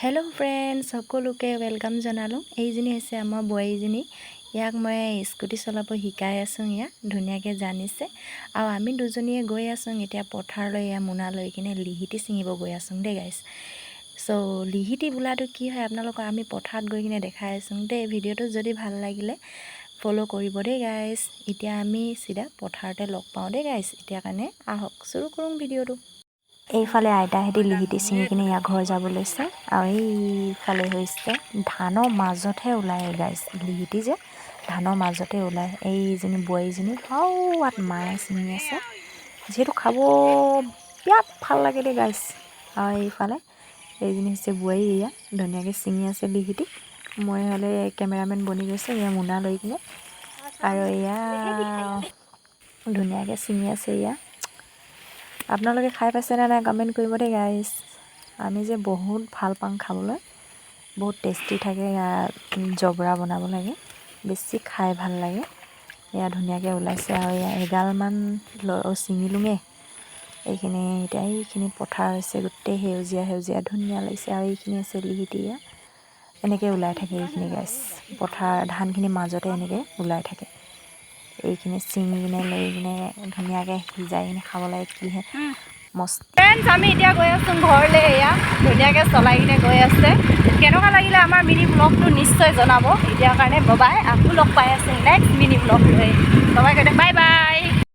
Hello' friends, সকলোকে welcome জনালোঁ। এইজনী হৈছে আমাৰ বোৱাৰীজনী। ইয়াক মই স্কুটি চলাব শিকাই আছোঁ। ইয়াক ধুনীয়াকৈ জানিছে আৰু আমি দুজনীয়ে গৈ আছোঁ এতিয়া পথাৰলৈ। এয়া মোনা লৈ কিনে লিহিটি ছিঙিব গৈ আছোঁ দেই গাইছ। চ' লিহিটি বোলাটো কি হয় আপোনালোকক আমি পথাৰত গৈ কিনে দেখাই আছোঁ দেই। ভিডিঅ'টো যদি ভাল লাগিলে ফ'ল' কৰিব দেই গাইছ। এতিয়া আমি চিধা পথাৰতে লগ পাওঁ দেই গাইছ। এতিয়া কাৰণে আহক চুৰু কৰোঁ ভিডিঅ'টো। এইফালে আইতাহঁতে লিহিটি ছিঙি কিনে ইয়াৰ ঘৰ যাব লৈছে আৰু এইফালে হৈছে ধানৰ মাজতহে ওলায় গাইছ। লিহিটি যে ধানৰ মাজতে ওলায়। এইজনী বোৱাৰীজনী হাওয়াত মায়ে ছিঙি আছে, যিহেতু খাব বিৰাট ভাল লাগে দেই গাইছ। আৰু এইফালে এইজনী হৈছে বোৱাৰী, এয়া ধুনীয়াকৈ ছিঙি আছে লিহিটি। মই হ'লে কেমেৰামেন বনি গৈছে এয়া মোনা লৈ কিনে, আৰু এয়া ধুনীয়াকৈ ছিঙি আছে। এয়া আপোনালোকে খাই পাইছেনে নাই কমেণ্ট কৰিব দেই গাইছ। আমি যে বহুত ভাল পাওঁ খাবলৈ, বহুত টেষ্টি থাকে। ইয়াৰ জবৰা বনাব লাগে, বেছি খাই ভাল লাগে। এয়া ধুনীয়াকৈ ওলাইছে আৰু এয়া এগালমান ছিঙিলোঙে। এইখিনি এতিয়া এইখিনি পথাৰ হৈছে, গোটেই সেউজীয়া সেউজীয়া ধুনীয়া লাগিছে। আৰু এইখিনি আছে লিহিটি। এয়া এনেকৈ ওলাই থাকে এইখিনি গাইছ। পথাৰ ধানখিনিৰ মাজতে এনেকৈ ওলাই থাকে। এইখিনি ছিঙি কিনে লৈ কিনে ধুনীয়াকৈ সিজাই কিনে খাব লাগে। কিহে মস্ত ফ্ৰেণ্ডছ, আমি এতিয়া গৈ আছোঁ ঘৰলৈ। এয়া ধুনীয়াকৈ চলাই কিনে গৈ আছে। কেনেকুৱা লাগিলে আমাৰ মিনি ব্লগটো নিশ্চয় জনাব। এতিয়াৰ কাৰণে বাই, আকৌ লগ পাই আছে নেক্সট মিনি ব্লগ লৈ। Bye bye.